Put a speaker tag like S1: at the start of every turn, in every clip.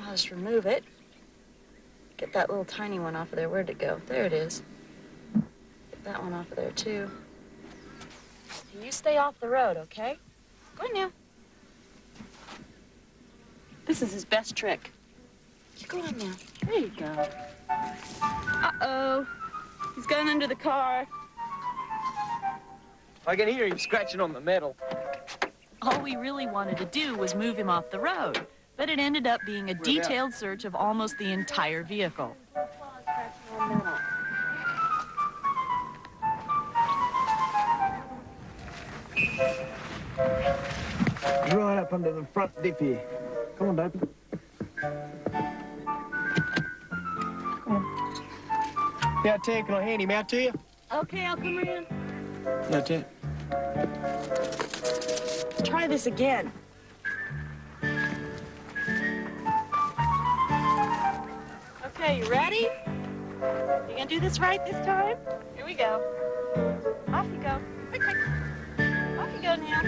S1: I'll just remove it. Get that little tiny one off of there. Where'd it go? There it is. Get that one off of there, too. And you stay off the road, okay? Go on now. This is his best trick. You go on now. There you go. Uh-oh. He's gone under the car.
S2: I can hear him scratching on the metal.
S1: All we really wanted to do was move him off the road, but it ended up being a detailed search of almost the entire vehicle.
S3: Right up under the front diff here. Come on, Dopey. Come on. Now, Ted, can I hand him out to you?
S1: Okay, I'll come around.
S3: No, Ted.
S1: Try this again. Okay, you ready? You gonna do this right this time? Here we go. Off you go. Quick, quick. Off you go now.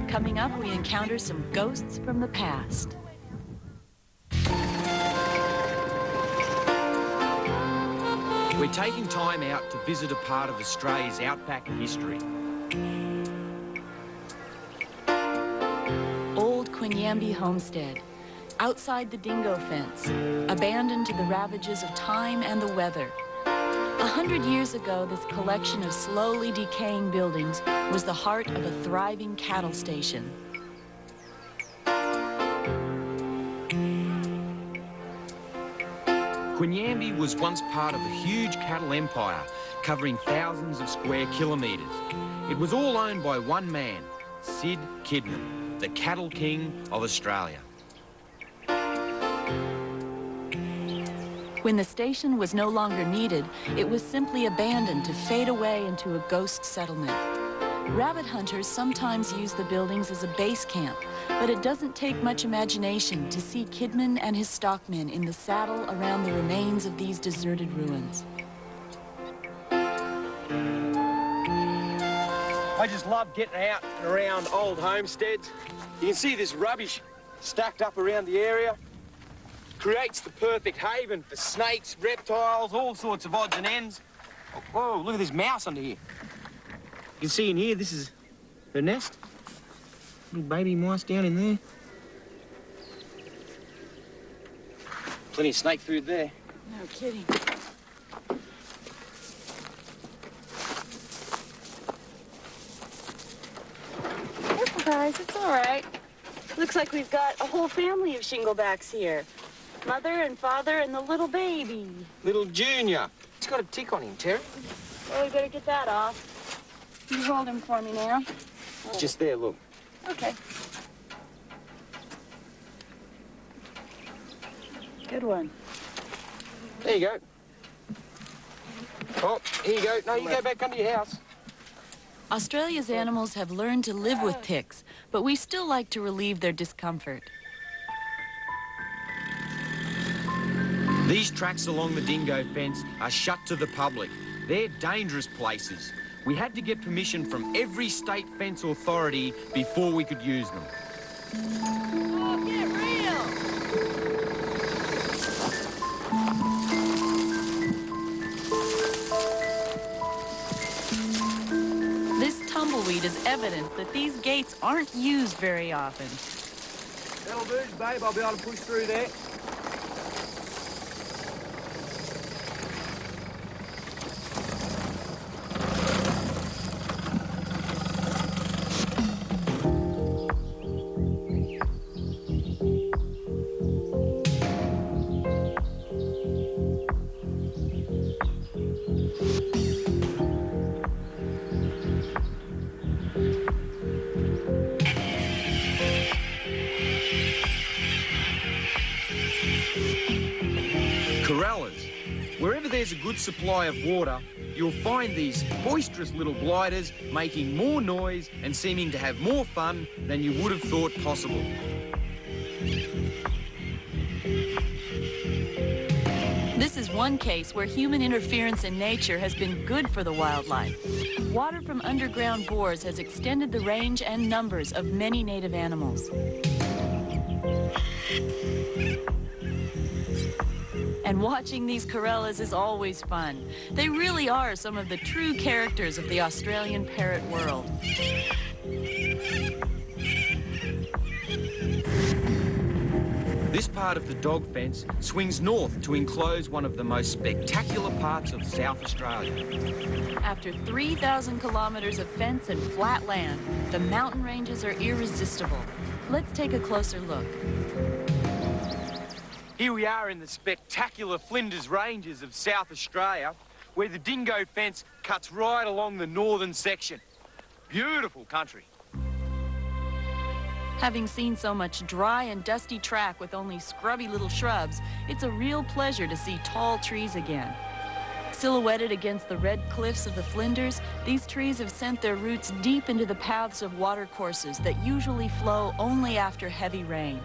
S1: Coming up, we encounter some ghosts from the past.
S4: We're taking time out to visit a part of Australia's outback history.
S1: Old Quinyamby Homestead, outside the dingo fence, abandoned to the ravages of time and the weather. 100 years ago, this collection of slowly decaying buildings was the heart of a thriving cattle station.
S4: Quinyamby was once part of a huge cattle empire, covering thousands of square kilometres. It was all owned by one man, Sid Kidman, the cattle king of Australia.
S1: When the station was no longer needed, it was simply abandoned to fade away into a ghost settlement. Rabbit hunters sometimes use the buildings as a base camp, but it doesn't take much imagination to see Kidman and his stockmen in the saddle around the remains of these deserted ruins.
S2: I just love getting out and around old homesteads. You can see this rubbish stacked up around the area. Creates the perfect haven for snakes, reptiles, all sorts of odds and ends. Oh, whoa, look at this mouse under here. You can see in here, this is her nest. Little baby mice down in there. Plenty of snake food there.
S1: No kidding. Careful, guys, it's all right. Looks like we've got a whole family of shinglebacks here. Mother and father and the little baby.
S2: Little Junior. He's got a tick on him, Terry.
S1: Well, we better get that off. You hold him for me now.
S2: It's just there, look.
S1: Okay. Good one.
S2: There you go. Oh, here you go. No, you go back under your house.
S1: Australia's animals have learned to live with ticks, but we still like to relieve their discomfort.
S4: These tracks along the dingo fence are shut to the public. They're dangerous places. We had to get permission from every state fence authority before we could use them.
S1: Oh, get real! This tumbleweed is evidence that these gates aren't used very often.
S3: That'll do, babe. I'll be able to push through there.
S4: Wherever there's a good supply of water, you'll find these boisterous little gliders making more noise and seeming to have more fun than you would have thought possible.
S1: This is one case where human interference in nature has been good for the wildlife. Water from underground bores has extended the range and numbers of many native animals. And watching these corellas is always fun. They really are some of the true characters of the Australian parrot world.
S4: This part of the dog fence swings north to enclose one of the most spectacular parts of South Australia.
S1: After 3,000 kilometers of fence and flat land, the mountain ranges are irresistible. Let's take a closer look.
S2: Here we are in the spectacular Flinders Ranges of South Australia, where the dingo fence cuts right along the northern section. Beautiful country.
S1: Having seen so much dry and dusty track with only scrubby little shrubs, it's a real pleasure to see tall trees again. Silhouetted against the red cliffs of the Flinders, these trees have sent their roots deep into the paths of watercourses that usually flow only after heavy rain.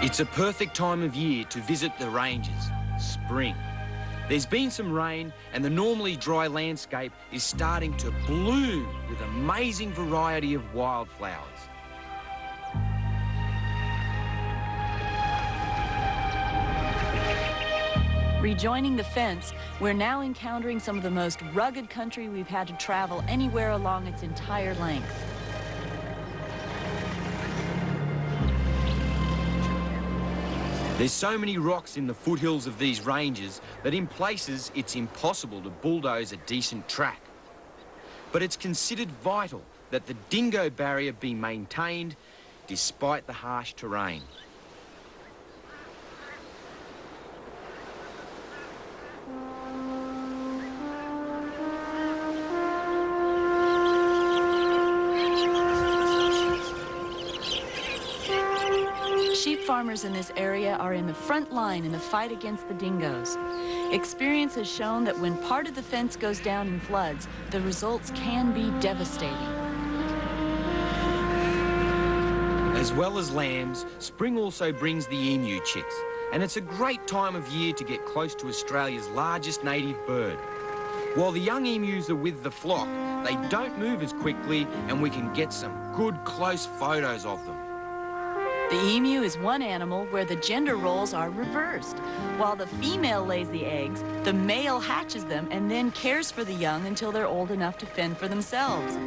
S4: It's a perfect time of year to visit the ranges, spring. There's been some rain and the normally dry landscape is starting to bloom with amazing variety of wildflowers.
S1: Rejoining the fence, we're now encountering some of the most rugged country we've had to travel anywhere along its entire length.
S4: There's so many rocks in the foothills of these ranges that in places it's impossible to bulldoze a decent track. But it's considered vital that the dingo barrier be maintained despite the harsh terrain.
S1: Sheep farmers in this area are in the front line in the fight against the dingoes. Experience has shown that when part of the fence goes down in floods, the results can be devastating.
S4: As well as lambs, spring also brings the emu chicks, and it's a great time of year to get close to Australia's largest native bird. While the young emus are with the flock, they don't move as quickly, and we can get some good close photos of them.
S1: The emu is one animal where the gender roles are reversed. While the female lays the eggs, the male hatches them and then cares for the young until they're old enough to fend for themselves.